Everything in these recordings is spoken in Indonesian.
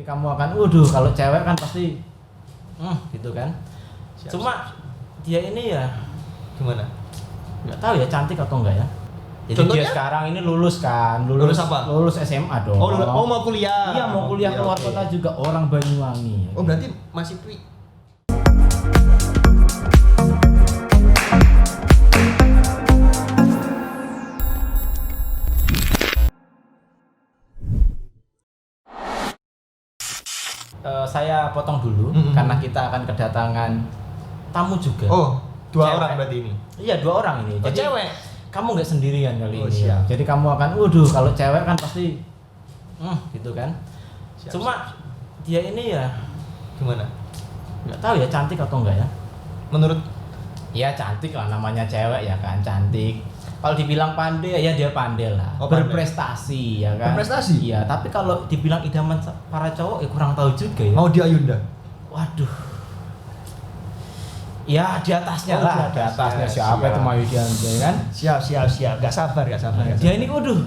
kamu akan, waduh, kalau cewek kan pasti, gitu kan. Siap, Cuma dia ini ya, gimana? nggak tahu ya cantik atau enggak ya. Jadi Contohnya? dia sekarang ini lulus kan, Lulus apa? Lulus SMA dong. Mau kuliah. Iya, mau kuliah keluar oke. kota juga, orang Banyuwangi. Oh, berarti masih pri. Saya potong dulu karena kita akan kedatangan tamu juga. Oh, dua Cewek. orang berarti ini. Iya, 2 orang ini. Oh, Jadi cewek. kamu nggak sendirian kali Oh, ini. siap. Jadi kamu akan, waduh, kalau cewek kan pasti, gitu kan. Siap, Cuma dia ini ya, gimana? nggak tahu ya cantik atau enggak ya. Menurut Ya cantik lah, namanya cewek ya kan, cantik. Kalau dibilang pandai ya dia pandai lah, Oh, pandai. berprestasi ya kan. Berprestasi? Iya, tapi kalau dibilang idaman para cowok ya kurang tahu juga ya. mau di Ayunda? Waduh. Ya di atasnya Oh, lah, di di atasnya. atasnya siapa Siap. itu Mayu Dianto ya kan. Siap. Gak sabar. Dia ini waduh,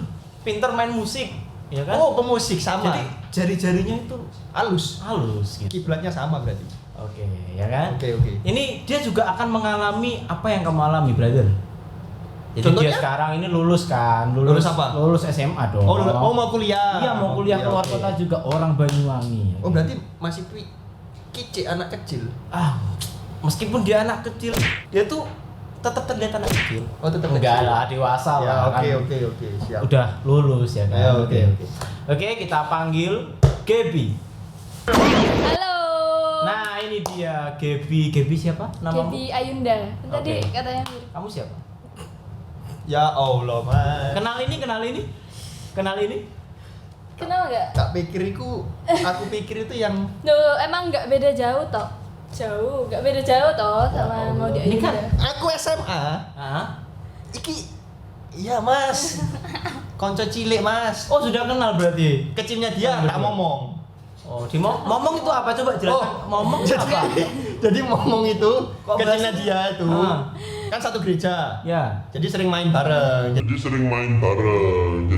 pinter main musik, ya kan. Oh, pemusik sama. Jadi jari-jarinya itu halus. halus gitu. Kiblatnya sama berarti. Oke, ya kan. Oke. Ini dia juga akan mengalami apa yang kamu alami, brother. Jadi Contohnya? dia sekarang ini lulus kan, Lulus apa? Lulus SMA dong. Oh, mau kuliah. Iya, mau kuliah keluar Oke. kota juga, orang Banyuwangi. Oh, berarti masih pri kicik anak kecil. Meskipun dia anak kecil, dia tuh tetap terlihat anak kecil. Oh, tetap Enggak kecil. lah, dewasa Ya, lah kan. oke. Siap. Udah lulus ya kan. Ya, oke. Oke, kita panggil Gaby. Halo. Nah, ini dia Gaby. Gaby siapa? Namamu? Gaby Ayunda. Tadi Oke. katanya mirip. Kamu siapa? Ya Allah, Mas. Kenal ini. Kenal nggak? Aku pikir itu yang Duh, emang nggak beda jauh toh? Jauh, nggak beda jauh toh sama mau di Ini kan Ayunda. aku SMA. Ah? Iki iya, Mas. Konco cilik, Mas. Oh, sudah kenal berarti. Kecilnya dia tak ngomong. Oh, momong itu apa? Coba jelaskan. Momong itu apa? Jadi ngomong itu Kok kecilnya berasa- dia itu Ah. kan satu gereja. Ya. Jadi sering main bareng. Jadi sering main bareng.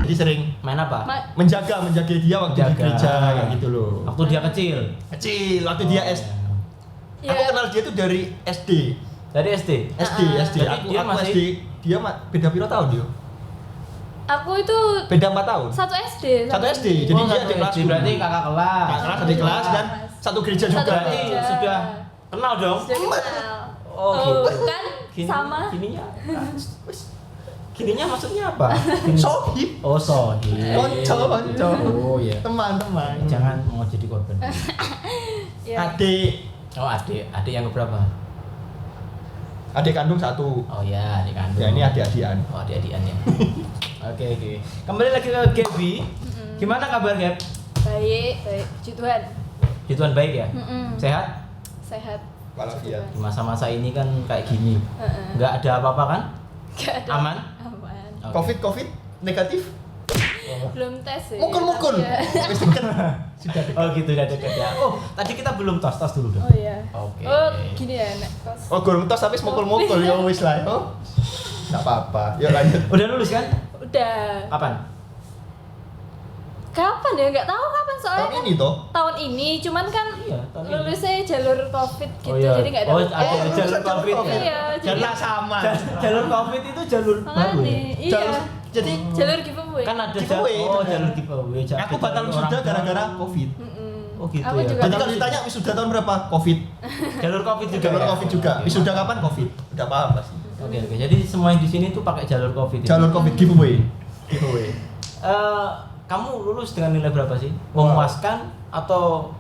Jadi sering Main apa? menjaga dia waktu di Jaga. gereja kayak gitu loh. Waktu dia kecil. Kecil waktu dia Oh, SD. Ya. Aku kenal dia tuh dari SD. Dari SD. SD. Jadi Aku dia masih- SD. Dia beda piro tahun dia? Aku itu Beda 4 tahun. satu SD. Satu SD. Jadi Oh, dia satu di kelas SD, berarti kakak kelas. Kakak kelas di kelas dan satu gereja Satu juga. Berarti gereja. sudah kenal dong. Sudah kenal. Oh, gitu. Kan sama. Gininya. Gininya maksudnya apa? Sohib. Oh, sohib. Konco. Oh, iya. Teman-teman. Jangan mau jadi korban. Ya. Adik. Oh, adik yang keberapa? Adik kandung satu. Oh ya, adik kandung. Ya ini adik-adikan. Oh, adik-adikan ya. Oke. Kembali lagi ke Gaby. Gimana kabar, Gab? Baik. Puji Tuhan. Gituan baik ya? Sehat? Sehat. Walafiat. Di masa-masa ini kan kayak gini. Heeh. Nggak ada apa-apa kan? Nggak ada. Aman? Aman. Oke. Covid negatif. Belum tes sih. Mukul-mukul. tapi ya. Wis deket. Sudah deket. Oh gitu, udah deket ya. Oh, tadi kita belum tos dulu dong. Oh iya. Oke. Oh, gini ya, Nek. Kos. Oh, gurung tos tapi mukul-mukul ya wis lah. Oh. Enggak apa-apa. Yuk lanjut. Udah lulus kan? Udah. Kapan? Kapan ya? Nggak tahu kapan soalnya. Tahun kan ini toh. tahun ini, cuman kan Iya, tahun ini. lulusnya jalur Covid gitu, Oh, iya. jadi nggak ada. Oh, ada jalur lulusan Covid. Covid. Iya, jadi Jalur sama. Jalur Covid itu jalur baru. makanya, Ya? iya. Jalur- jadi jalur giveaway. Kan ada Giveaway. jalur giveaway. Aku batal Jalur wisuda orang gara-gara baru. Covid. Oh gitu Aku ya. juga. Jadi kalau ditanya wisuda tahun berapa? Covid. Jalur Covid juga. Jalur ya? Covid juga. Oke, Wisuda mantap. kapan Covid? Udah paham pasti. Oke. Jadi semua yang di sini tuh pakai jalur Covid. ya? Jalur Covid giveaway. Giveaway. Kamu lulus dengan nilai berapa sih? Wow. Memuaskan atau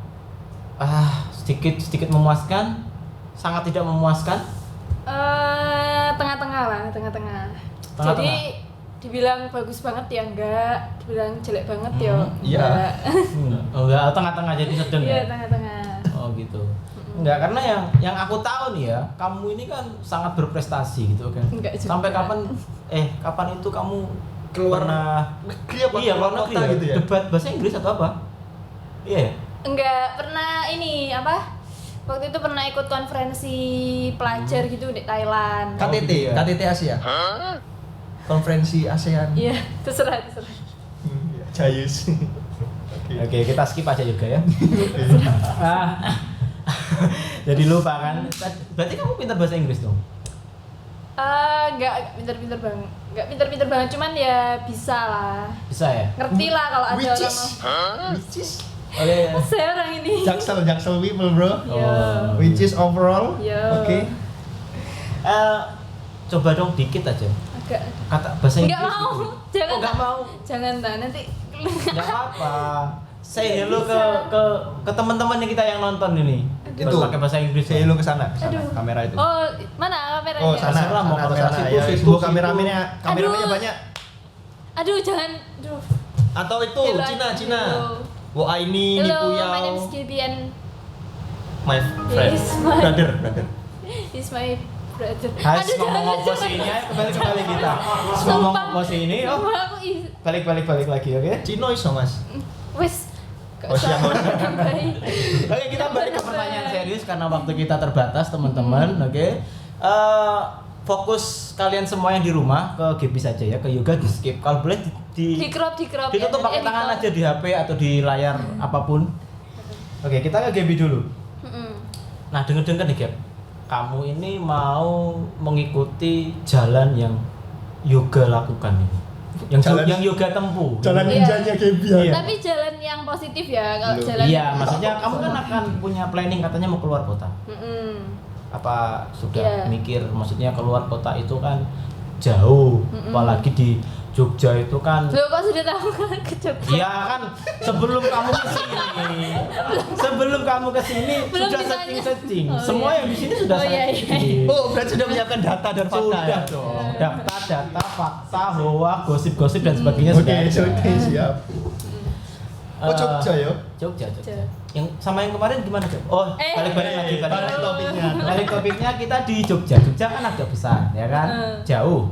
sedikit memuaskan, sangat tidak memuaskan? Tengah-tengah lah, tengah-tengah. Tengah-tengah. Jadi dibilang bagus banget ya enggak, dibilang jelek banget ya Iya. enggak. Enggak, tengah-tengah jadi sedang Iya, ya. tengah-tengah. Oh gitu. Enggak, karena yang aku tahu nih ya, kamu ini kan sangat berprestasi gitu kan. Enggak juga. Sampai kapan itu kamu Keluar pernah negeri apa iya, keluar luar negeri kota ya? gitu ya? Debat bahasa Inggris atau apa? Iya. Enggak pernah ini apa? Waktu itu pernah ikut konferensi pelajar gitu di Thailand. Oh, KTT, gitu ya? KTT Asia. Konferensi ASEAN. Iya, terserah. Iya. Jayus. Oke, kita skip aja juga ya. Ah, jadi lupa kan. Berarti kamu pintar bahasa Inggris dong? Nggak pinter-pinter banget. Nggak pinter-pinter banget, cuman ya bisa lah. Bisa ya? Ngerti lah kalau ada Which orang is? Which is? Oke. Saya orang ini. Jaksel people bro. Iya. Which is overall? Iya. Oke. Coba dong dikit aja. Agak. Kata bahasa Inggris. Nggak mau. gitu. Jangan. Oh, nggak mau. Jangan dah nanti. Nggak apa-apa. Say hello ke teman-teman kita yang nonton ini. Itu. Terus pakai bahasa Inggris. Saya lu ke sana, Aduh. kamera itu. Oh, mana kameranya? Oh, sana, Terserah, mau sana, kamera sana. situ, Ya, situ, itu situ. kameramennya Aduh. banyak. Aduh, jangan. Aduh. Atau itu Hello, Cina. hello. Wah ini Hello, Puyao. my name is JB and My friend. Yes, my- Brother. he's my brother. Hai, Aduh, ngomong jangan, posisi ini, ayo kembali kita. Sumpah. Ngomong posisi ini, oh Sumpah, aku balik lagi, oke? Cino iso mas. wes. Oh, siap, oh, siap. Baik. Oke, kita balik ke pertanyaan serius karena waktu kita terbatas, teman-teman. Oke. Fokus kalian semua yang di rumah ke GB saja ya, ke yoga di skip. Kalau boleh Di crop ditutup ya, pakai tangan editor. aja di HP atau di layar apapun. Oke, kita ke GB dulu. Mm-mm. Nah, dengar-dengar nih, Gap. Kamu ini mau mengikuti jalan yang yoga lakukan ini. Yang yoga tempuh. Jalan Iya. ninjanya Gaby ya. Iya. Tapi jalan yang positif ya, kalau Loh. jalan. Iya, maksudnya kamu kan akan punya planning katanya mau keluar kota. Mm-mm. Apa sudah Iya. mikir maksudnya keluar kota itu kan jauh, apalagi di Jogja itu kan. Loh, kok sudah tahu kan ke Jogja? Iya kan sebelum kamu ke sini Belum sudah ditanya. searching. Oh, Semua iya. yang di sini sudah Oh, iya, searching. Oh berarti sudah menyiapkan data dan fakta Sudah ya. dong. Data, fakta, hoax, gosip-gosip dan sebagainya Oke, sudah ada. oke siap. Oh Eh, Jogja ya. Jogja. Jogja. Yang sama yang kemarin gimana, Jog? Oh, balik-balik lagi Balik topiknya. Balik topiknya kita di Jogja. Jogja kan agak besar, ya kan? Jauh.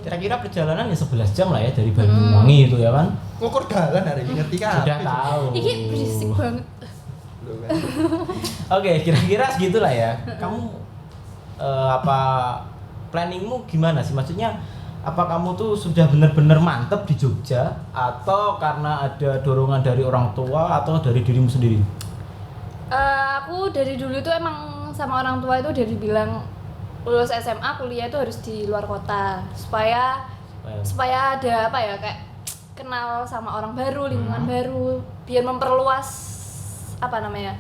Kira-kira perjalanan ya 11 jam lah ya dari Banyuwangi itu ya kan? Ngukur dalan hari ini ngerti kan? Sudah tahu. Ini berisik banget. Loh, kan. Oke, kira-kira segitulah ya. Kamu apa planningmu gimana sih? Maksudnya apa kamu tuh sudah benar-benar mantep di Jogja atau karena ada dorongan dari orang tua atau dari dirimu sendiri? Aku dari dulu tuh emang sama orang tua itu dari bilang lulus SMA kuliah itu harus di luar kota supaya ada apa ya kayak kenal sama orang baru, lingkungan baru, biar memperluas apa namanya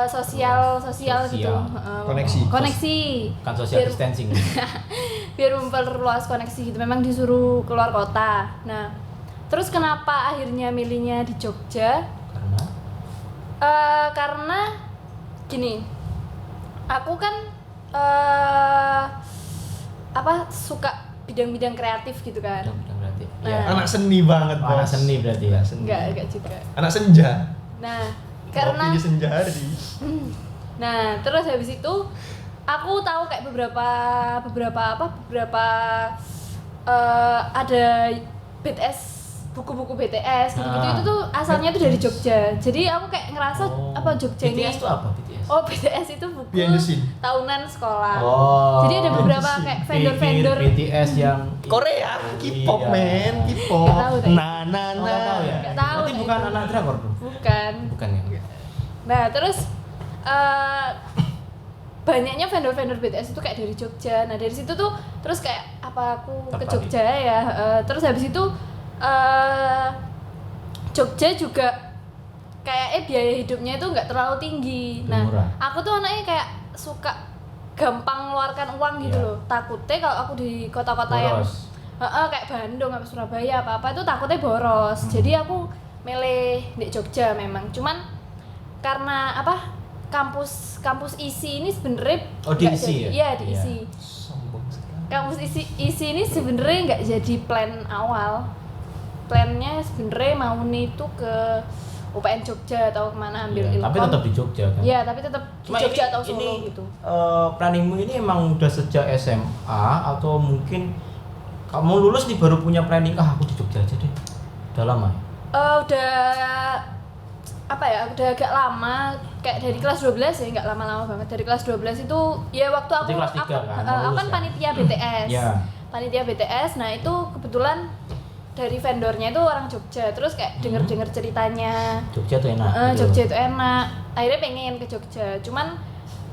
sosial gitu. Koneksi Kan social Biar- distancing. biar memperluas koneksi gitu. Memang disuruh keluar kota. Nah, terus kenapa akhirnya milihnya di Jogja? Karena Karena gini, aku kan suka bidang-bidang kreatif gitu kan. bidang kreatif. Nah. Ya. Anak seni banget bos. Anak seni berarti ya. Enggak juga. Anak senja. Nah, karena Kopi di senja hari. nah, terus habis itu aku tahu kayak beberapa ada BTS, buku-buku BTS gitu-gitu Ah. itu tuh asalnya tuh dari Jogja. Jadi aku kayak ngerasa apa Jogja ini. BTS itu apa BTS? Oh, BTS itu buku Behind the scene. tahunan sekolah. Oh. Jadi ada beberapa Behind the kayak scene. vendor-vendor. BTS yang Korea, K-pop Iya. men, K-pop. Nggak tahu deh. Nah, Oh, nggak tahu ya? Nggak tahu Berarti deh bukan itu. anak drakor dong? Bukan. Bukan ya? Nah, terus banyaknya vendor-vendor BTS itu kayak dari Jogja. Nah, dari situ tuh terus kayak apa aku ke Tertarik. Jogja ya. Terus habis itu Jogja juga kayak biaya hidupnya itu nggak terlalu tinggi. Lebih Nah, murah. aku tuh anaknya kayak suka gampang mengeluarkan uang gitu Iya. loh. Takutnya kalau aku di kota-kota yang Boros. kayak Bandung atau Surabaya apa-apa itu takutnya boros. Jadi aku milih di Jogja memang. Cuman karena kampus ISI ini sebenarnya Oh, di nggak ISI jadi- ya? Iya, di Iya. ISI. Sombong sekali. Kampus ISI ini sebenarnya nggak jadi plan awal. Plannya sebenarnya mau nih itu ke UPN Jogja atau kemana ambil Iya, ilkom. tapi tetap di Jogja kan? Iya, tapi tetap di Cuma Jogja ini- atau Solo ini, gitu. Planningmu ini emang udah sejak SMA atau mungkin kamu lulus nih baru punya planning aku di Jogja aja deh. Udah lama ya? Udah udah agak lama, kayak dari kelas 12 ya, nggak lama-lama banget. Dari kelas 12 itu ya waktu Berarti kelas 3 kan, mau aku lulus kan ya? panitia BTS. Iya. Panitia BTS. Nah, itu kebetulan dari vendornya itu orang Jogja, terus kayak denger ceritanya Jogja tuh enak gitu. Jogja itu enak, akhirnya pengen ke Jogja, cuman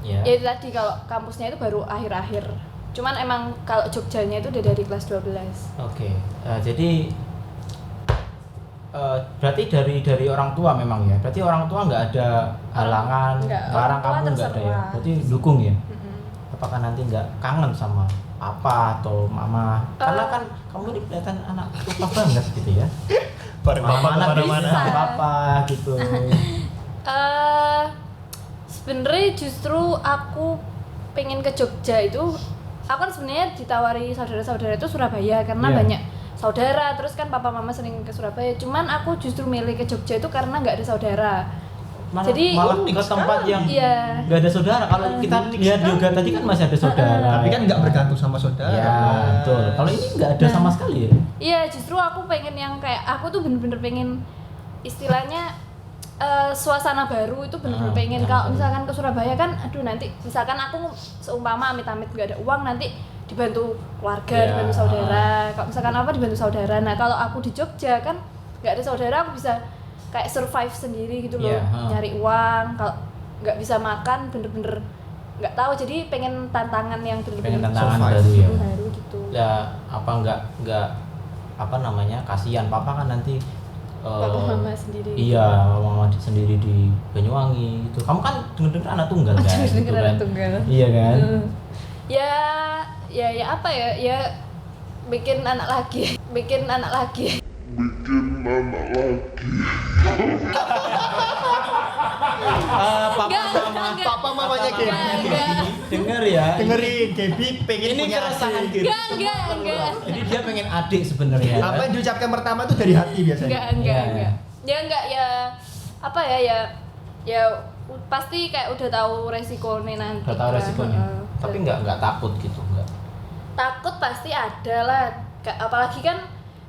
ya. ya itu tadi kalau kampusnya itu baru akhir-akhir, cuman emang kalau Jogjanya itu udah dari kelas 12. Oke, jadi berarti dari orang tua memang ya, berarti orang tua nggak ada halangan, Nggak, larang orang tua kamu nggak ada ya, terserah. berarti dukung ya. Mm-mm. Apakah nanti nggak kangen sama papa atau mama? Karena kan kamu ini kelihatan anak papa banget gitu ya. Bareng Mama papa anak kemana-mana. bisa papa gitu. Sebenarnya justru aku pengen ke Jogja itu, aku kan sebenarnya ditawari saudara-saudara itu Surabaya karena Iya. banyak saudara, terus kan papa mama sering ke Surabaya, cuman aku justru milih ke Jogja itu karena nggak ada saudara. Jadi malah ke tempat yang iya. nggak ada saudara. Kalau kita lihat yoga tadi kan masih ada saudara. Tapi kan nggak bergantung sama saudara. Ya betul. Kalau ini nggak ada sama sekali ya. Iya, justru aku pengen yang kayak aku tuh bener-bener pengen istilahnya suasana baru itu bener-bener pengen. Kalau misalkan ke Surabaya kan, aduh nanti misalkan aku seumpama amit-amit nggak ada uang, nanti dibantu keluarga, Iya. dibantu saudara. Kalau misalkan apa dibantu saudara. Nah kalau aku di Jogja kan nggak ada saudara, aku bisa kayak survive sendiri gitu loh, Iya, nyari uang. Kalau nggak bisa makan bener-bener nggak tahu, jadi pengen tantangan yang Pengen bener-bener tantangan survive. baru ya. baru gitu. Ya apa nggak apa namanya, kasihan papa kan nanti Papa mama sendiri. iya mama sendiri di Banyuwangi gitu. Kamu kan denger anak tunggal kan gitu Denger kan? anak tunggal. Iya kan. Ya apa ya bikin anak lagi bikin anak lagi. Papa Enggak, mama enggak. Papa mamanya Gaby. Enggak. denger ya. Dengerin, Gaby pengen Ini punya keresahan adik. gitu. Enggak. Jadi dia pengen adik sebenarnya. Apa yang diucapkan pertama tuh dari hati biasanya. Enggak. Iya. Ya enggak ya apa ya pasti kayak udah tahu resikonya nanti. Udah tahu kan. resikonya. Heeh. Tapi nggak takut gitu enggak. Takut pasti ada lah. Apalagi kan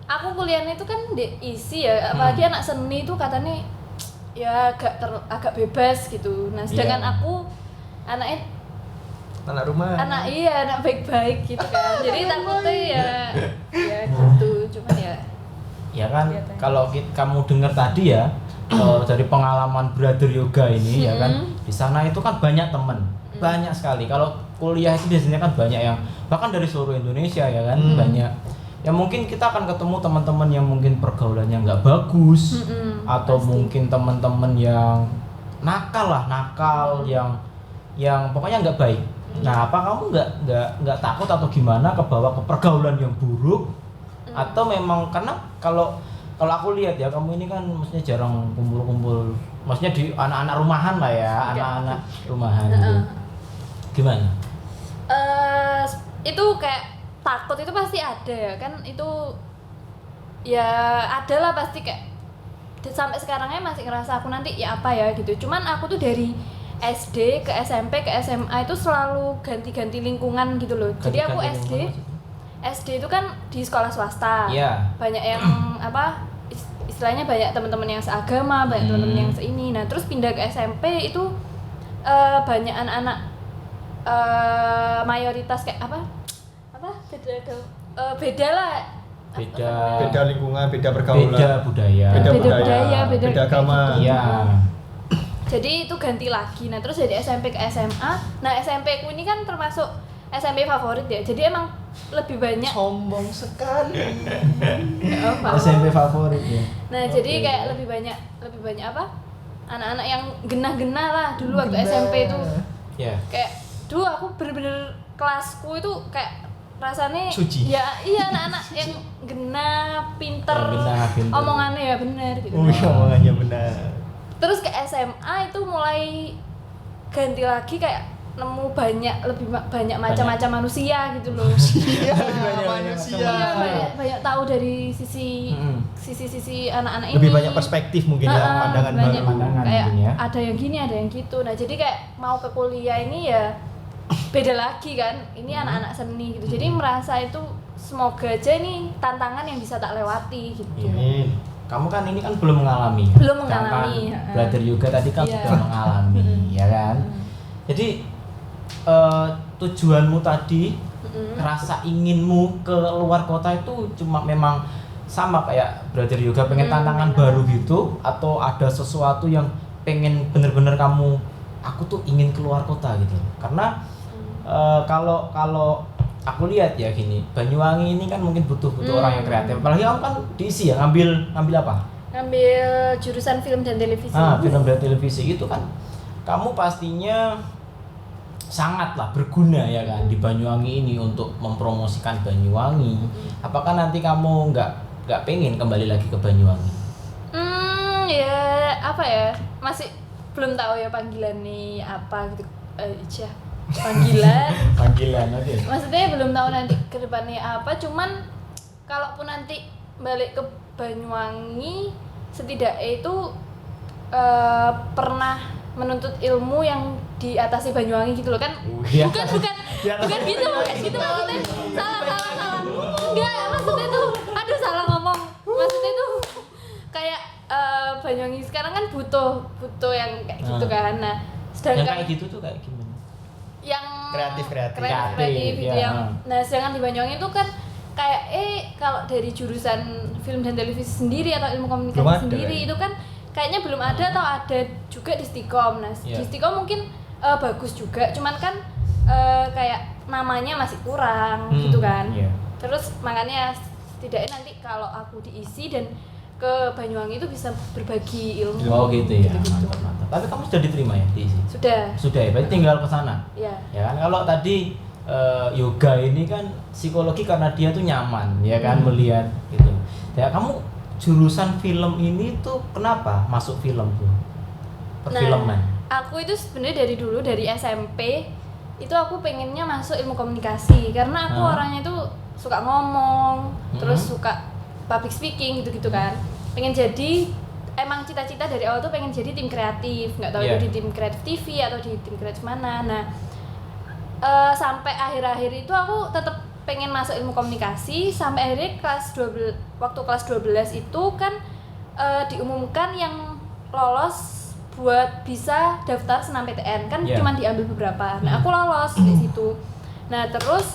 aku kuliahnya itu kan di isi ya, apalagi anak seni itu katanya ya agak bebas gitu. Nah, sedangkan Iya. aku anaknya Anak rumah. anak baik-baik gitu kan. Jadi takutnya ya gitu. Cuman Ya kan Kelihatan. kalau kamu dengar tadi ya dari pengalaman Brother Yoga ini ya kan, di sana itu kan banyak temen, banyak sekali. Kalau kuliah itu biasanya kan banyak yang bahkan dari seluruh Indonesia ya kan, banyak. Ya mungkin kita akan ketemu teman-teman yang mungkin pergaulannya nggak bagus, atau pasti. mungkin teman-teman yang nakal, yang pokoknya nggak baik. Nah, apa kamu nggak takut atau gimana kebawa ke pergaulan yang buruk? Atau memang karena kalau aku lihat ya, kamu ini kan maksudnya jarang kumpul-kumpul, maksudnya di anak-anak rumahan lah ya, anak-anak rumahan gitu. Gimana? Itu kayak takut itu pasti ada ya kan, itu ya ada lah pasti, kayak sampai sekarangnya masih ngerasa aku nanti ya apa ya gitu. Cuman aku tuh dari SD ke SMP ke SMA itu selalu ganti-ganti lingkungan gitu loh. Jadi aku SD itu kan di sekolah swasta. Iya. Banyak yang apa istilahnya banyak teman-teman yang seagama, banyak teman-teman yang seini. Nah, terus pindah ke SMP itu banyak anak-anak mayoritas kayak apa beda lah. Beda lingkungan, beda pergaulan. Beda budaya. Beda Beda budaya, budaya, beda beda agama. kayak gitu. Iya. Jadi itu ganti lagi. Nah, terus dari SMP ke SMA. Nah, SMP ku ini kan termasuk SMP favorit ya. Jadi emang lebih banyak Sombong sekali. SMP favorit ya. Nah, jadi kayak lebih banyak apa? Anak-anak yang genah-genah lah dulu waktu SMP itu. Ya. Kayak dulu aku bener-bener kelasku itu kayak rasanya Suci. ya iya, anak-anak yang genah, pinter, Yang genah, pinter. omongannya ya bener gitu. Omongannya benar. Terus ke SMA itu mulai ganti lagi, kayak nemu banyak macam-macam manusia gitu loh. Iya, Banyak manusia. Iya, banyak tahu dari sisi Mm-mm. sisi anak-anak ini. Lebih banyak perspektif mungkin ya, pandangan banyak. baru. Pandangan Kayak mungkin ya. ada yang gini, ada yang gitu. Nah, jadi kayak mau ke kuliah ini ya beda lagi kan. Ini anak-anak seni gitu. Jadi merasa itu semoga aja ini tantangan yang bisa tak lewati gitu. Iya. Kamu kan ini kan belum mengalami. Belum Sedangkan mengalami, heeh. Brother Yoga tadi kan Iya. sudah mengalami, ya kan? Jadi tujuanmu tadi, rasa inginmu ke luar kota itu cuma memang sama kayak Brother Yoga pengen tantangan baru gitu, atau ada sesuatu yang pengen bener-bener kamu, aku tuh ingin keluar kota gitu? Karena kalau aku lihat ya gini, Banyuwangi ini kan mungkin butuh orang yang kreatif. Apalagi kamu kan diisi ya, ngambil apa? Ngambil jurusan film dan televisi. Film dan televisi itu kan kamu pastinya sangatlah berguna ya kan di Banyuwangi ini untuk mempromosikan Banyuwangi. Apakah nanti kamu nggak pengen kembali lagi ke Banyuwangi? Ya apa ya, masih belum tahu ya panggilan nih apa gitu aja. Panggilan oke. Maksudnya belum tahu nanti ke depannya apa, cuman kalaupun nanti balik ke Banyuwangi setidaknya itu pernah menuntut ilmu yang diatasi Banyuwangi gitu loh kan. Bukan gitu maksudnya. Salah. Enggak, maksudnya tuh aduh salah ngomong. Maksudnya tuh kayak Banyuwangi sekarang kan butuh yang kayak gitu kan. Nah, sedangkan yang kayak gitu tuh kayak gimana? Yang kreatif gitu ya. yang nah sedangkan di Banyuwangi itu kan kayak kalau dari jurusan film dan televisi sendiri atau ilmu komunikasi sendiri itu kan kayaknya belum ada atau ada juga di Stikom. Nah di Stikom mungkin bagus juga, cuman kan kayak namanya masih kurang gitu kan. Terus makanya setidaknya nanti kalau aku diisi dan ke Banyuwangi itu bisa berbagi ilmu. Oh gitu ya. Mantap. Tapi kamu sudah diterima ya diisi? Sudah ya, berarti tinggal ke sana. Iya. Ya kan kalau tadi yoga ini kan psikologi karena dia tuh nyaman ya kan melihat gitu. Ya kamu jurusan film ini tuh kenapa masuk film tuh? Perfilman. Nah, aku itu sebenarnya dari dulu dari SMP itu aku pengennya masuk ilmu komunikasi karena aku orangnya itu suka ngomong, terus suka public speaking gitu-gitu kan. Pengen jadi emang cita-cita dari awal tuh pengen jadi tim kreatif, nggak tahu itu di tim kreatif TV atau di tim kreatif mana. Nah sampai akhir-akhir itu aku tetap pengen masuk ilmu komunikasi sampai akhirnya waktu kelas 12 itu kan diumumkan yang lolos buat bisa daftar senam PTN kan cuma diambil beberapa. Nah aku lolos di situ. Nah terus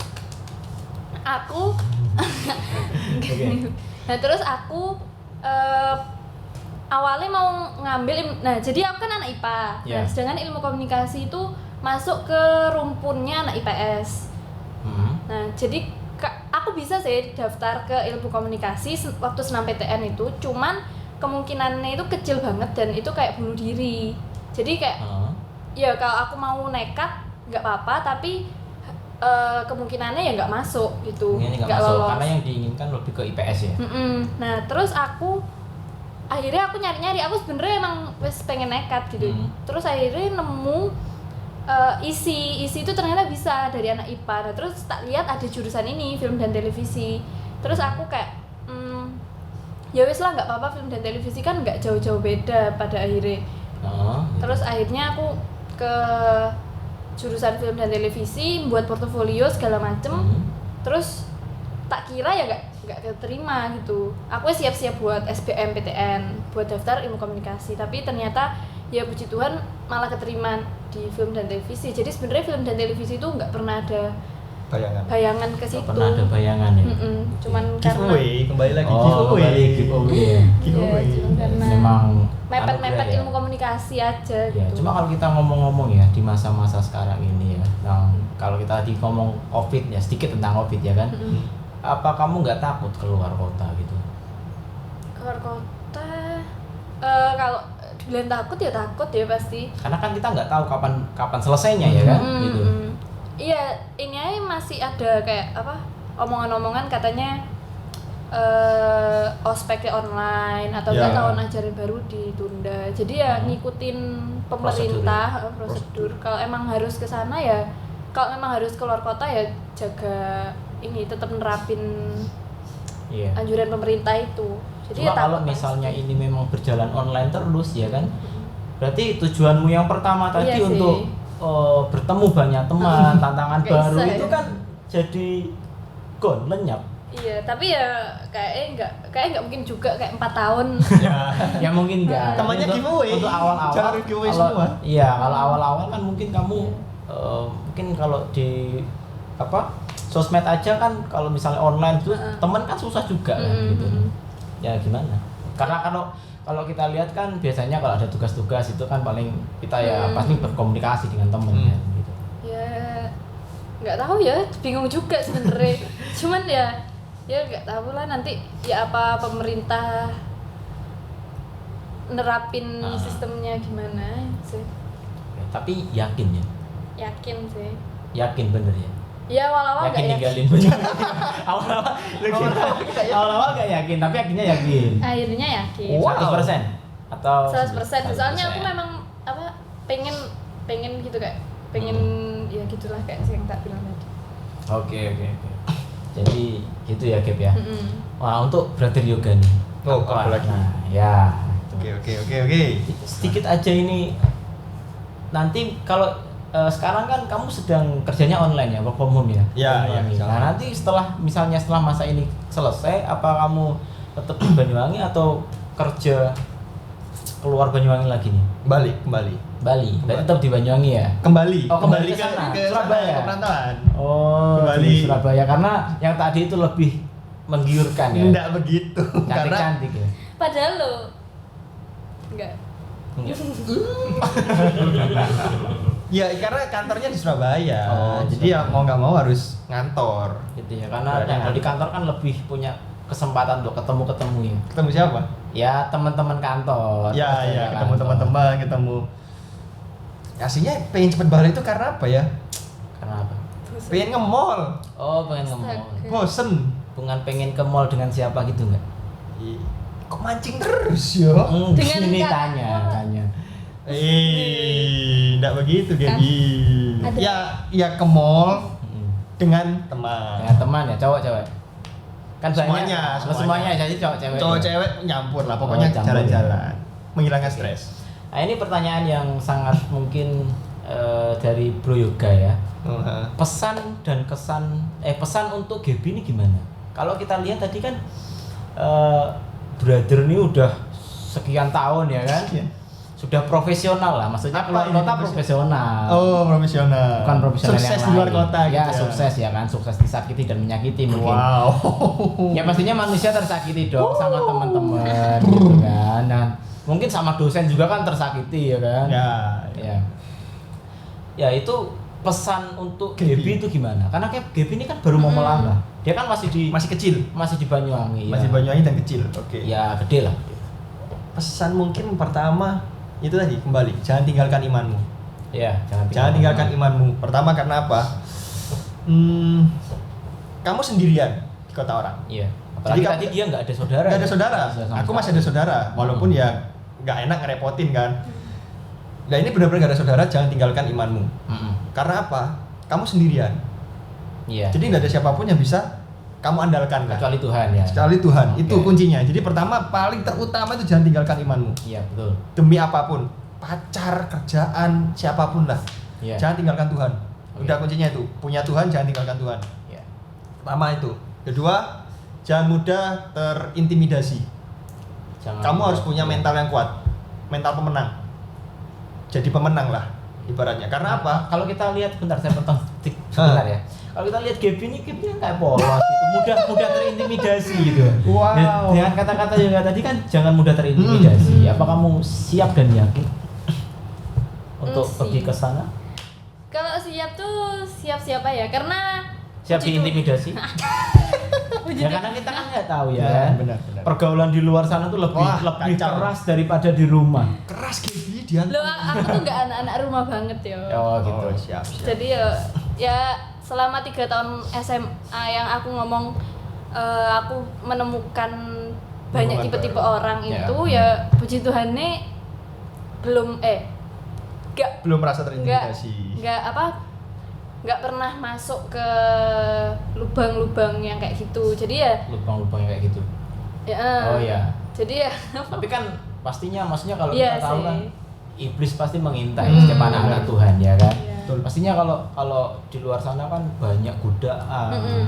aku awalnya mau ngambil jadi aku kan anak IPA. Nah sedangkan ilmu komunikasi itu masuk ke rumpunnya anak IPS. Nah jadi aku bisa sih daftar ke ilmu komunikasi waktu senam PTN itu, cuman kemungkinannya itu kecil banget dan itu kayak bunuh diri. Jadi kayak ya kalau aku mau nekat nggak apa-apa, tapi kemungkinannya ya nggak masuk gitu, nggak lolos karena yang diinginkan lebih ke IPS ya. Nah terus akhirnya aku nyari aku sebenarnya emang wes pengen nekat gitu. Terus akhirnya nemu isi itu ternyata bisa dari anak IPA. Nah terus tak lihat ada jurusan ini film dan televisi. Terus aku kayak ya wes lah nggak apa-apa, film dan televisi kan nggak jauh-jauh beda pada akhirnya. Terus akhirnya aku ke jurusan film dan televisi, buat portofolio segala macem. Terus tak kira ya nggak keterima gitu. Aku siap-siap buat SBMPTN, buat daftar ilmu komunikasi, tapi ternyata ya puji Tuhan malah keterima di film dan televisi. Jadi sebenarnya film dan televisi itu nggak pernah ada bayangan ke situ. Nggak pernah ada bayangan ya. Cuman giveaway, kembali lagi giveaway. Cuman karena memang mepet ilmu komunikasi aja gitu. Ya, cuma kalau kita ngomong-ngomong ya di masa-masa sekarang ini ya, kalau kita tadi ngomong COVID ya, sedikit tentang COVID ya kan. Apa kamu nggak takut keluar kota gitu? Keluar kota, kalau dibilang takut ya pasti. Karena kan kita nggak tahu kapan selesainya ya kan, gitu. Iya, ini aja masih ada kayak apa omongan-omongan katanya ospeknya online atau tahun ajaran baru ditunda. Jadi ya ngikutin pemerintah prosedur. Kalau emang harus ke sana ya, kalau memang harus keluar kota ya jaga ini, tetap nerapin anjuran pemerintah itu. Jadi cuma kalau misalnya ini memang berjalan online terus ya kan, berarti tujuanmu yang pertama tadi untuk bertemu banyak teman, tantangan baru itu kan jadi lenyap. Iya, tapi ya kayaknya nggak mungkin juga kayak 4 tahun. Ya mungkin enggak. Temannya giveaway. Untuk awal-awal. Jangan giveaway semua. Iya, kalau awal-awal kan mungkin kamu mungkin kalau di sosmed aja kan, kalau misalnya online tuh teman kan susah juga kan gitu. ya gimana? Karena kalau kita lihat kan biasanya kalau ada tugas-tugas itu kan paling kita ya pasti berkomunikasi dengan temen ya gitu. Ya nggak tahu ya, bingung juga sebenarnya. Cuman ya nggak tahu lah nanti ya apa pemerintah nerapin sistemnya gimana sih. Ya, tapi yakin ya? Yakin sih. Yakin bener ya? Ya awal-awal Yakin nggak ninggalin awal-awal nggak yakin, tapi akhirnya yakin. Akhirnya yakin. 100% atau 100%. Soalnya aku 100%. memang pengen gitu kayak pengen ya gitulah kayak yang tak bilang tadi. Oke. Jadi gitu ya Gap ya. Mm-mm. Wah, untuk brother yoga nih. Oh, apa lagi? Nah, ya. Oke. Sedikit aja ini. Nanti kalau sekarang kan kamu sedang kerjanya online ya, work from home ya. Iya. Nah, nanti setelah masa ini selesai, apa kamu tetap di Banyuwangi atau kerja keluar Banyuwangi lagi nih? Kembali. Bali. Berarti tetap di Banyuwangi ya? Kembali Kembali ke sana, ke Surabaya. ke perantauan. Oh, Kembali. di Surabaya karena yang tadi itu lebih menggiurkan ya. Enggak begitu. Karena Cantik-cantik ya. Padahal lo enggak. Enggak. ya karena kantornya di Surabaya. Oh, jadi ya mau nggak mau harus ngantor. Gitu ya, karena yang di kantor kan lebih punya kesempatan untuk ketemu ya. Ketemu siapa? Ya teman-teman kantor. Ya, Pastinya ketemu kantor. teman-teman, ketemu. Aslinya pengen cepet balik itu karena apa ya? Karena apa? Pengen nge-mall. Oh, pengen ke mall. Astaga. Bosen. Bukan pengen ke mall dengan siapa gitu enggak? Kok mancing terus yo? Dengan Ini kata- tanya. Enggak begitu, Gaby. Ada. Ya ke mall dengan teman. Dengan teman ya, cowok-cewek. Kan Semuanya, banyak. Semuanya jadi cowok-cewek. Cowok-cewek nyampur lah, pokoknya Oh, campur jalan-jalan. Menghilangkan Oke. stres. Nah, ini pertanyaan yang sangat mungkin dari Bro Yoga ya. Pesan dan pesan untuk Gaby ini gimana? Kalau kita lihat tadi kan brother ini udah sekian tahun ya kan? Iya. Sudah profesional lah, maksudnya Apa keluar ini kota profesional? profesional. Oh, profesional. Bukan profesional Sukses yang di luar lain. kota Ya, gitu. sukses ya kan, sukses disakiti dan menyakiti mungkin. Wow. Ya pastinya manusia tersakiti dong sama teman-teman gitu kan. Nah, mungkin sama dosen juga kan tersakiti ya kan. Ya itu pesan untuk Gaby itu gimana? Karena kayak Gaby ini kan baru mau melangkah. Dia kan masih di kecil. Banyuwangi. Masih ya. Banyuwangi dan kecil. Oke. Ya gede lah. Pesan mungkin pertama itu tadi kembali, jangan tinggalkan imanmu. Ya, Jangan tinggalkan imanmu. Pertama karena apa? Kamu sendirian di kota orang. Iya. Apalagi Jadi tadi dia nggak ada saudara. Gak ada ya? saudara. Sama Aku sekali. masih ada saudara, walaupun ya nggak enak ngerepotin kan. Nah ini benar-benar gak ada saudara, jangan tinggalkan imanmu. Karena apa? Kamu sendirian. Iya. Jadi nggak ada siapapun yang bisa kamu andalkan kan. Kecuali Tuhan ya. Kecuali Tuhan. Oke. Itu kuncinya. Jadi pertama paling terutama itu jangan tinggalkan imanmu. Iya betul. Demi apapun, pacar, kerjaan, siapapun lah. Iya. Jangan tinggalkan Tuhan. Oke. Udah kuncinya itu. Punya Tuhan, jangan tinggalkan Tuhan. Iya. Pertama itu. Kedua, jangan mudah terintimidasi. Kamu harus punya mental yang kuat. Mental pemenang. Jadi pemenang lah ibaratnya. Karena apa? Kalau kita lihat, bentar saya potong sebentar ya. Kalau kita lihat Gaby ini kayak polos gitu, mudah terintimidasi gitu. Wow. Dan dengan kata-kata Yoga tadi kan jangan mudah terintimidasi. Apa kamu siap dan yakin untuk pergi ke sana? Kalau siap tuh siap-siap ya, karena Siap puji Tuhan. diintimidasi? Puji Ya Tuhan. karena kita kan nggak tahu ya. Ya, Kan? benar. Pergaulan di luar sana tuh lebih Wah, lebih kacau. keras daripada di rumah. Keras Gaby dia. Loh, aku tuh nggak anak-anak rumah banget ya. Oh gitu. siap. Jadi ya selama 3 tahun SMA yang aku ngomong aku menemukan banyak Menemukan tipe-tipe baru. orang Ya. itu ya puji Tuhan nih belum Belum merasa terintimidasi. nggak pernah masuk ke lubang-lubang yang kayak gitu. Jadi ya Lubang-lubang kayak gitu. ya Oh iya. jadi ya Tapi kan pastinya maksudnya kalau Iya kita tahu sih. kan iblis pasti mengintai setiap anak-anak Tuhan ya kan. Iya. Betul. Pastinya kalau di luar sana kan banyak godaan. Mm-mm.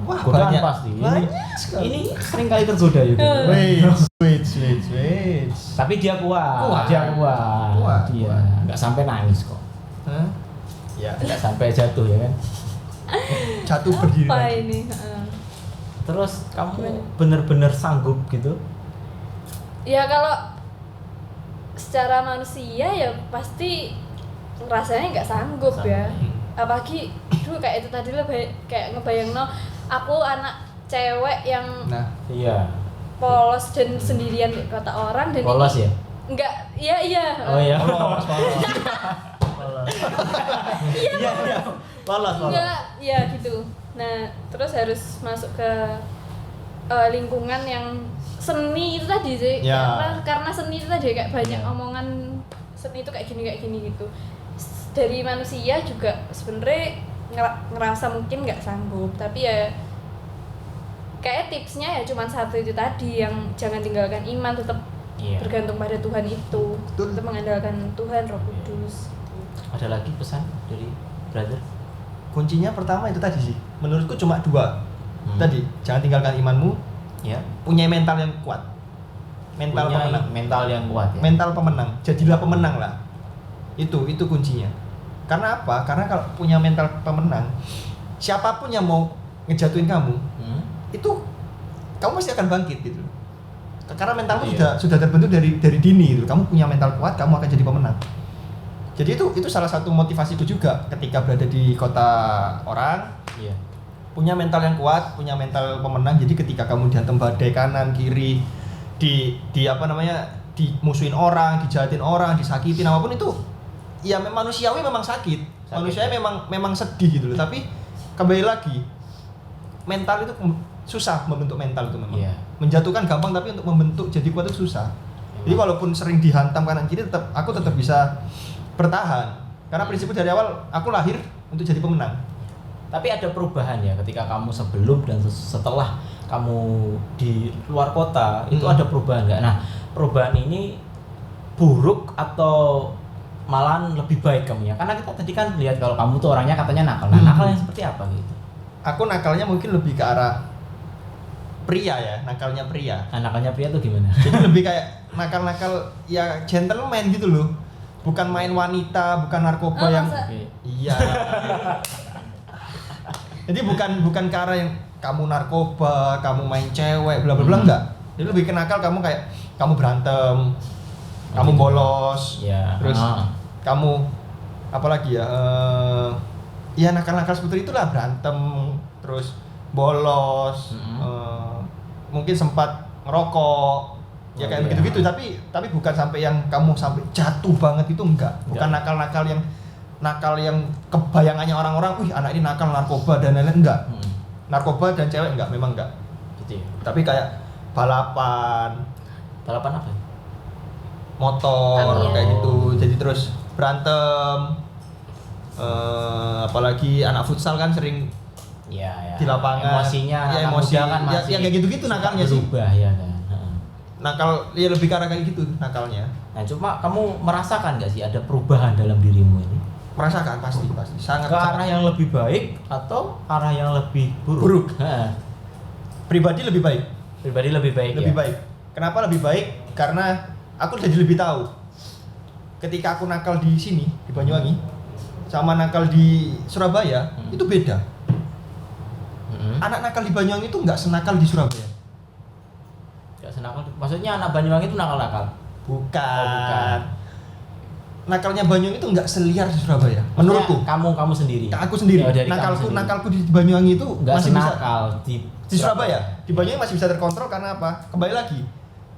Wah, Godaan banyak. pasti. Banyak sekali. Ini sering kali tergoda ya. Wait. Tapi dia kuat. Kuat. Dia kuat. Kuat, Dia kuat. nggak sampai nangis kok. Hah? Ya, Nggak sampai jatuh ya kan. jatuh berdiri Apa lagi. ini? Terus kamu bener-bener sanggup gitu Ya kalau secara manusia ya pasti rasanya nggak sanggup ya. Apalagi dulu kayak itu tadi lo kayak ngebayang aku anak cewek yang Iya. polos dan sendirian di kota orang dan Polos ini, ya? Enggak, iya. Oh iya. Polos. Iya. Polos. Enggak, ya gitu. Nah, terus harus masuk ke lingkungan yang seni itu tadi sih. Ya. Karena seni itu tadi kayak banyak Ya. omongan seni itu kayak gini gitu. Dari manusia juga sebenarnya ngerasa mungkin nggak sanggup, tapi ya kayak tipsnya ya cuma satu itu tadi, yang jangan tinggalkan iman, tetap bergantung pada Tuhan itu. Betul. Tetap mengandalkan Tuhan, Roh Kudus. Ada lagi pesan dari brother? Kuncinya pertama itu tadi sih. Menurutku cuma 2. Tadi, jangan tinggalkan imanmu, Ya. punya mental yang kuat. Mental Punya pemenang. mental yang kuat ya. Mental pemenang. Jadilah pemenang lah. Itu kuncinya. Karena apa? Karena kalau punya mental pemenang, siapapun yang mau ngejatuhin kamu, itu kamu pasti akan bangkit gitu. Karena mentalmu sudah terbentuk dari dini gitu. Kamu punya mental kuat, kamu akan jadi pemenang. Jadi itu salah satu motivasiku juga ketika berada di kota orang. Iya. Punya mental yang kuat, punya mental pemenang. Jadi ketika kamu dihantam badai kanan kiri, dimusuhin orang, dijahatin orang, disakitin apapun itu, ya manusiawi memang sakit. Manusiawi memang sedih gitu loh. Tapi kembali lagi, mental itu susah membentuk mental itu memang. Iya. Menjatuhkan gampang, tapi untuk membentuk jadi kuat itu susah. Jadi walaupun sering dihantam kanan kiri, aku tetap bisa bertahan. Karena prinsipku dari awal aku lahir untuk jadi pemenang. Tapi ada perubahan ya ketika kamu sebelum dan setelah kamu di luar kota itu ada perubahan nggak? Nah, perubahan ini buruk atau malahan lebih baik kamu ya? Karena kita tadi kan lihat kalau kamu tuh orangnya katanya nakal. Nah, nakalnya seperti apa gitu? Aku nakalnya mungkin lebih ke arah pria ya, nakalnya pria. Nah, nakalnya pria tuh gimana? Jadi lebih kayak nakal-nakal ya gentleman gitu loh. Bukan main wanita, bukan narkoba yang iya. Jadi bukan ke arah yang kamu narkoba, kamu main cewek, bla bla bla enggak. Jadi lebih ke nakal kamu kayak kamu berantem, kamu bolos, Ya. terus kamu apalagi ya? Ya nakal-nakal seperti itulah, berantem, terus bolos, mungkin sempat ngerokok, ya kayak begitu-gitu. Tapi bukan sampai yang kamu sampai jatuh banget itu enggak. Bukan nakal-nakal yang kebayangannya orang-orang, wih anak ini nakal narkoba dan lain-lain, enggak. Narkoba dan cewek enggak, memang enggak. Gitu ya. Tapi kayak balapan apa? motor kayak gitu. Jadi terus berantem. Apalagi anak futsal kan sering Ya. di lapangan. Emosinya, ya anak emosi muda kan ya, masih yang kayak gitu-gitu nakalnya sih. berubah ya kan. Nakal ya lebih ke arah kayak gitu nakalnya. Nah, cuma kamu merasakan nggak sih ada perubahan dalam dirimu ini? Merasakan pasti sangat Ke arah yang lebih baik atau arah yang lebih buruk? Pribadi lebih baik. Pribadi lebih baik. Lebih ya? baik. Kenapa lebih baik? Karena aku jadi lebih tahu. Ketika aku nakal di sini di Banyuwangi sama nakal di Surabaya itu beda. Anak nakal di Banyuwangi itu nggak senakal di Surabaya. Nggak senakal. Maksudnya anak Banyuwangi itu nakal-nakal? Bukan. Nakalnya Banyuwangi itu nggak seliar di Surabaya. Menurutku. Kamu sendiri. Aku sendiri. Ya, dari kamu sendiri. Nakalku di Banyuwangi itu nggak masih bisa. senakal Di Surabaya. Di Banyuwangi masih bisa terkontrol karena apa? Kembali lagi.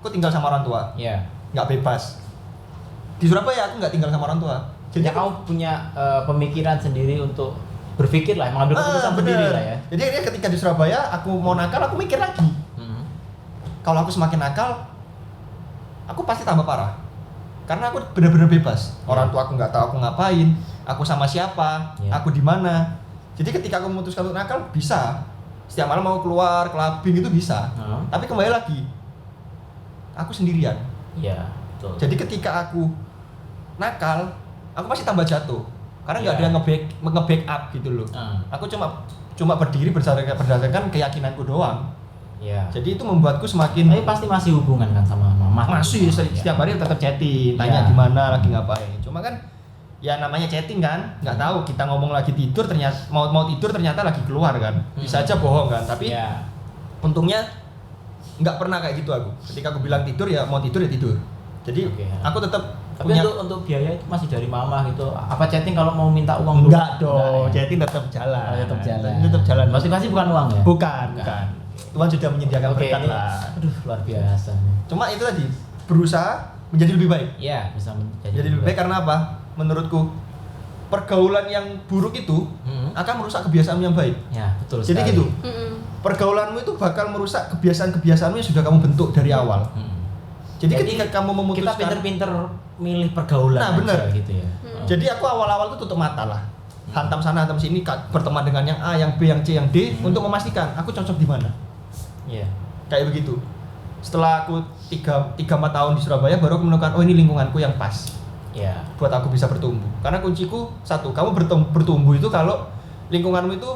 Aku tinggal sama orang tua. Iya. Nggak bebas. Di Surabaya aku nggak tinggal sama orang tua. Jadi Ya, kamu punya pemikiran sendiri untuk berpikir lah, mengambil keputusan sendiri lah ya. Jadi akhirnya ketika di Surabaya aku mau nakal, aku mikir lagi. Kalau aku semakin nakal, aku pasti tambah parah. Karena aku benar-benar bebas. Orang tua aku nggak tahu aku ngapain, aku sama siapa, aku di mana. Jadi ketika aku memutuskan untuk nakal, bisa. Setiap malam mau keluar, clubbing itu bisa. Tapi kembali lagi, aku sendirian. Iya, betul. Jadi ketika aku nakal, aku pasti tambah jatuh. Karena nggak ada yang nge-backup gitu loh. Aku cuma berdiri berdasarkan keyakinanku doang. Iya. Jadi itu membuatku semakin. Tapi pasti masih hubungan kan sama mama. Masih setiap hari tetap chatting, tanya di mana lagi ngapain. Cuma kan ya namanya chatting kan, nggak tahu kita ngomong lagi tidur ternyata mau tidur ternyata lagi keluar kan. Bisa aja bohong kan. Tapi untungnya nggak pernah kayak gitu aku. Ketika aku bilang tidur ya mau tidur ya tidur. Jadi aku tetap tapi punya. untuk biaya itu masih dari mama gitu. Apa chatting kalau mau minta uang dulu? Enggak dong, Enggak, ya? chatting tetap jalan. Tetap jalan. Tetap jalan. Motivasi bukan uang ya? Bukan. Tuhan sudah menyediakan Oke, berkat ini- lah. Aduh, luar biasa. Cuma itu tadi berusaha menjadi lebih baik. Iya, bisa Jadi lebih baik karena apa? Menurutku pergaulan yang buruk itu akan merusak kebiasaan yang baik. Ya, betul Jadi sekali. gitu. Mm-mm. Pergaulanmu itu bakal merusak kebiasaan-kebiasaanmu yang sudah kamu bentuk dari awal. Jadi ketika kamu kita memutuskan, pinter-pinter milih pergaulan Nah, bener. aja gitu ya. jadi aku awal-awal tuh tutup mata lah, hantam sana hantam sini, berteman dengan yang A, yang B, yang C, yang D untuk memastikan aku cocok di mana. Iya. Kayak begitu. Setelah aku 3-4 tahun di Surabaya baru aku menemukan oh ini lingkunganku yang pas Iya. buat aku bisa bertumbuh. Karena kunciku satu, kamu bertumbuh itu kalau lingkunganmu itu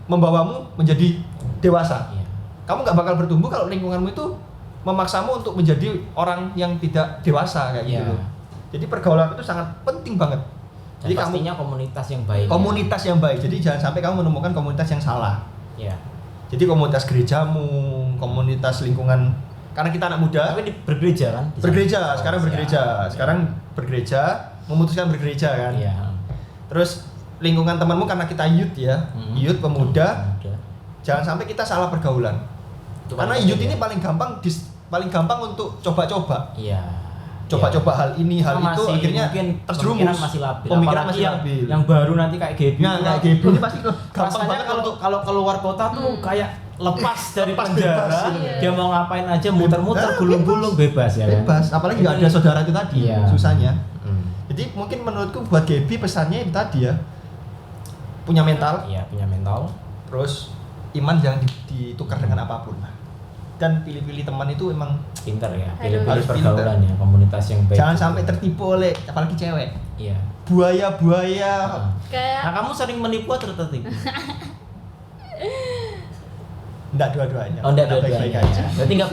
membawamu menjadi dewasa. Iya. Kamu nggak bakal bertumbuh kalau lingkunganmu itu memaksamu untuk menjadi orang yang tidak dewasa kayak gitu Iya. loh. Jadi pergaulan itu sangat penting banget. Jadi Jadi pastinya komunitas yang baik. komunitas yang baik. Jadi jangan sampai kamu menemukan komunitas yang salah. Ya. Jadi komunitas gerejamu, komunitas lingkungan, karena kita anak muda. Tapi bergereja kan? Di sana? Bergereja, Oh, sekarang siap. bergereja. Sekarang bergereja, memutuskan bergereja kan. Iya. Terus lingkungan temanmu karena kita youth ya, youth pemuda, Pemuda. jangan sampai kita salah pergaulan. Itu Karena paling youth penting ini ya. paling gampang untuk coba-coba. Iya. Coba-coba hal ini, hal Karena itu masih akhirnya mungkin terjerumus. pemikiran masih labil. Pemikiran Apalagi masih yang, labil. yang baru nanti kayak Gaby. Nah, kayak Gaby ini pasti gampang rasanya banget kalau untuk kalau keluar kota tuh kayak lepas dari Lepas penjara, bebas, iya. dia mau ngapain aja muter-muter Bebas. gulung-gulung bebas ya kan. bebas. Apalagi nggak ada saudara itu tadi, Iya. susahnya. Hmm. Jadi mungkin menurutku buat Gaby pesannya itu tadi ya, punya mental, Iya, punya mental. terus iman jangan ditukar dengan apapun lah. Dan pilih-pilih teman itu emang Pinter ya, Aduh. pilih-pilih Harus pergaulan ya, komunitas yang baik. jangan sampai tertipu oleh apalagi cewek. Iya. Buaya-buaya. Nah, Kayak kamu sering menipu atau tertipu? Enggak dua-duanya. Oh, enggak Baik-baik dua-duanya. aja. Berarti enggak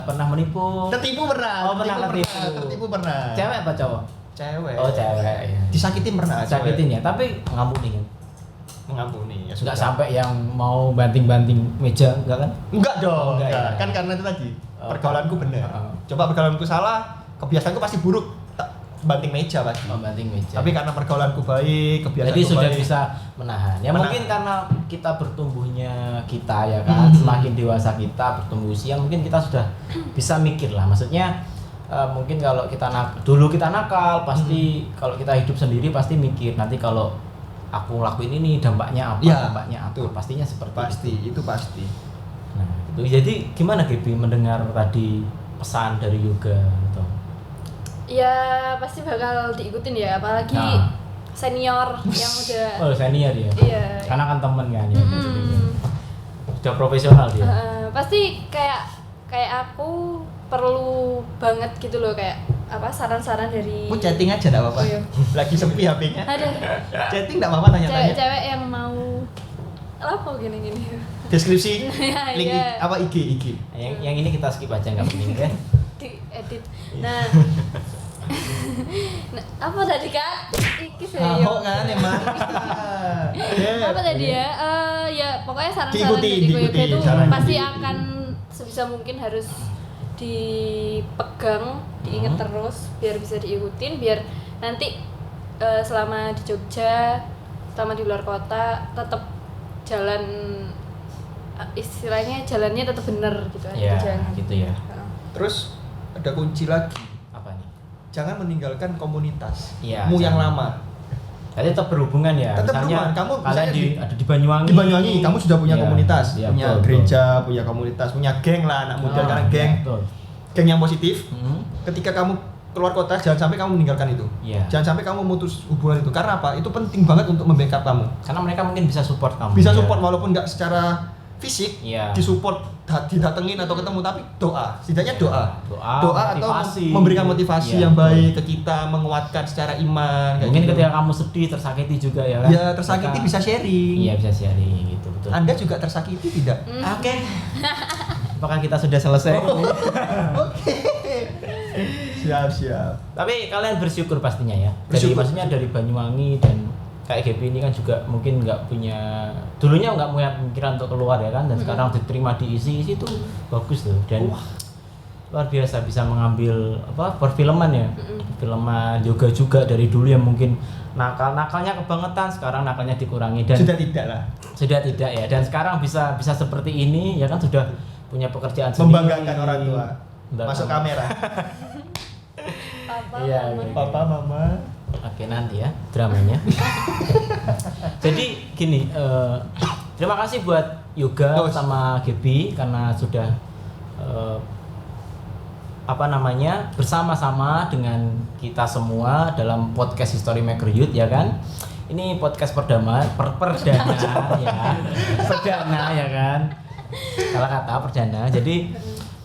pernah menipu. Tertipu pernah. Oh, pernah tertipu. Tertipu pernah. Cewek apa cowok? Cewek. Oh, cewek ya. Disakitin pernah. Sakitin cewek. ya, tapi ngampuni kan. Mengampuni ya Enggak sudah. sampai yang mau banting-banting meja enggak kan? Enggak dong. Oh, enggak ya. Kan karena itu tadi. Oh. Pergaulanku benar. Oh. Coba pergaulanku salah, kebiasaanku pasti buruk. Tak banting meja pasti. Oh, banting meja. Tapi karena pergaulanku baik, kebiasaanku jadi sudah baik. bisa menahan. Ya Menahan. mungkin karena kita bertumbuhnya kita ya kan, semakin dewasa kita bertumbuh usia, mungkin kita sudah bisa mikir lah. Maksudnya mungkin kalau kita dulu kita nakal, pasti kalau kita hidup sendiri pasti mikir nanti kalau aku lakuin ini dampaknya apa, Ya, dampaknya apa. betul. Pastinya seperti Pasti, itu. itu pasti. Nah, itu. Jadi gimana Gaby mendengar tadi pesan dari yoga atau ya pasti bakal diikutin ya, apalagi Nah. senior yang udah oh senior ya? iya. Karena kan temen kan ya. Mm-mm. Sudah profesional dia. Pasti kayak aku perlu banget gitu loh, kayak apa saran-saran dari Aku chatting aja enggak apa-apa. Oh, iya. Lagi sepi HP-nya. ada Chatting enggak apa-apa tanya-tanya. cewek-cewek yang mau apa gini-gini. Deskripsi Iya, link iya. apa IG. Yang ini kita skip aja nggak penting ya. Diedit. Nah, nah, apa tadi Kak? Iki sih. Ahok kan emang. Apa tadi ya? Ya pokoknya saran-saran Diikuti, dari Koyoga diikuti, itu saran pasti diikuti. akan sebisa mungkin harus dipegang, diingat terus biar bisa diikutin, biar nanti selama di Jogja, selama di luar kota tetap jalan istilahnya jalannya tetap bener gitu aja. Ya, Jangan. gitu ya. Terus ada kunci lagi. Apa nih? Jangan meninggalkan komunitas Iya, mu yang jangan. lama. Jadi tetap berhubungan ya. Tetap Misalnya berhubungan. Kamu kalian misalnya ada di Banyuwangi. Di Banyuwangi kamu sudah punya Iya, komunitas, iya, punya betul, gereja, punya komunitas, punya geng lah anak muda Oh, sekarang geng. iya, betul. Geng yang positif. Hmm. Ketika kamu keluar kota jangan sampai kamu meninggalkan itu. Iya. Jangan sampai kamu memutus hubungan itu. Karena apa? Itu penting banget untuk membackup kamu. Karena mereka mungkin bisa support kamu. Bisa ya. support walaupun nggak secara fisik, Iya. disupport, didatengin atau ketemu, tapi doa, setidaknya doa, Doa, atau motivasi. memberikan motivasi Iya, yang betul. baik ke kita, menguatkan secara iman. kayak Mungkin gitu. ketika kamu sedih, tersakiti juga ya kan? Ya tersakiti Mereka- bisa sharing. Iya, bisa sharing gitu, betul. Anda juga tersakiti tidak? Oke. Apakah kita sudah selesai? Oke. Siap. Tapi kalian bersyukur pastinya ya. Dari Bersyukur. maksudnya dari Banyuwangi dan kayak Gaby ini kan juga mungkin nggak punya, dulunya nggak punya pemikiran untuk keluar ya kan, dan sekarang diterima di isi itu bagus tuh, dan luar biasa bisa mengambil perfilman ya, perfilman yoga juga dari dulu yang mungkin nakalnya kebangetan, sekarang nakalnya dikurangi dan sudah tidak ya, dan sekarang bisa seperti ini ya kan, sudah punya pekerjaan sendiri, membanggakan orang tua. Masuk kamera. Papa, mama. Oke, nanti ya dramanya. Jadi gini, terima kasih buat Yoga sama Gaby karena sudah bersama-sama dengan kita semua dalam podcast History Maker Youth ya kan. Ini podcast perdana ya. Perdana ya kan. Salah kata perdana.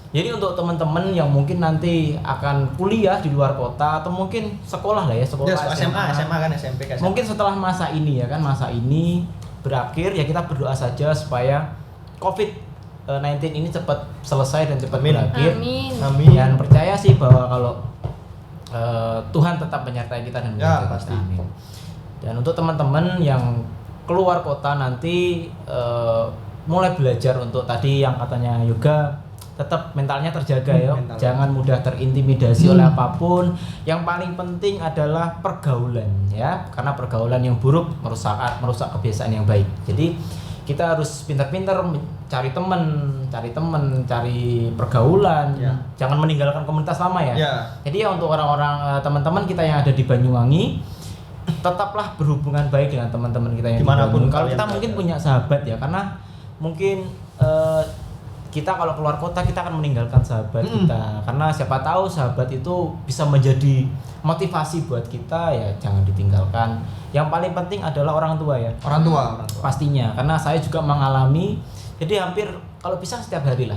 Jadi untuk teman-teman yang mungkin nanti akan kuliah di luar kota atau mungkin sekolah lah ya, sekolah SMA kan, SMP kan. Mungkin setelah masa ini ya kan, masa ini berakhir ya, kita berdoa saja supaya COVID-19 ini cepat selesai dan cepat berakhir. Amin. Dan percaya sih bahwa kalau Tuhan tetap menyertai kita dan menyertai pasti. kita. Amin. Dan untuk teman-teman yang keluar kota nanti mulai belajar untuk tadi yang katanya Yoga, tetap mentalnya terjaga ya, jangan mudah terintimidasi oleh apapun. Yang paling penting adalah pergaulan ya, karena pergaulan yang buruk merusak kebiasaan yang baik. Jadi kita harus pintar-pintar cari teman, cari pergaulan, jangan meninggalkan komunitas lama ya. Jadi ya untuk orang-orang teman-teman kita yang ada di Banyuwangi, tetaplah berhubungan baik dengan teman-teman kita yang dimanapun. Kalau kita mungkin punya sahabat ya, karena mungkin kita kalau keluar kota kita akan meninggalkan sahabat kita, karena siapa tahu sahabat itu bisa menjadi motivasi buat kita ya, jangan ditinggalkan. Yang paling penting adalah orang tua ya, orang tua pastinya, karena saya juga mengalami, jadi hampir kalau bisa setiap hari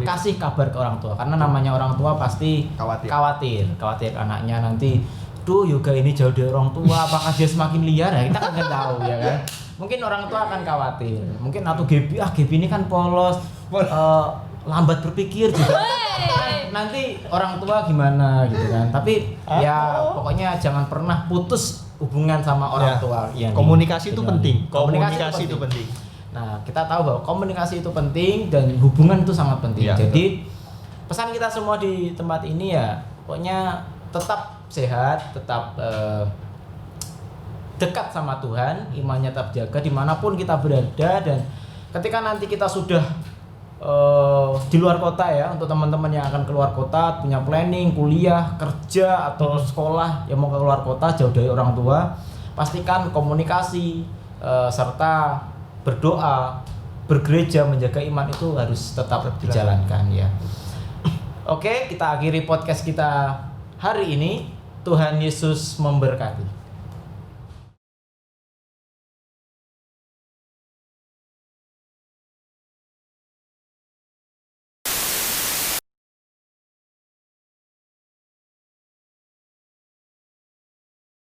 kasih kabar ke orang tua, karena namanya orang tua pasti khawatir anaknya nanti, Yoga ini jauh dari orang tua, apakah dia semakin liar ya, kita kan nggak tahu ya kan. Mungkin orang tua akan khawatir, mungkin atau Gaby ini kan polos, lambat berpikir juga. Nanti orang tua gimana gitu kan. Tapi ya pokoknya jangan pernah putus hubungan sama orang tua. Komunikasi itu penting. Komunikasi itu penting. Nah, kita tahu bahwa komunikasi itu penting dan hubungan itu sangat penting. Jadi pesan kita semua di tempat ini ya, pokoknya tetap sehat, tetap dekat sama Tuhan, imannya tetap jaga dimanapun kita berada. Dan ketika nanti kita sudah di luar kota ya, untuk teman-teman yang akan keluar kota, punya planning, kuliah, kerja, atau sekolah yang mau keluar kota jauh dari orang tua, pastikan komunikasi serta berdoa, bergereja, menjaga iman itu harus tetap dijalankan ya. Oke, kita akhiri podcast kita hari ini. Tuhan Yesus memberkati.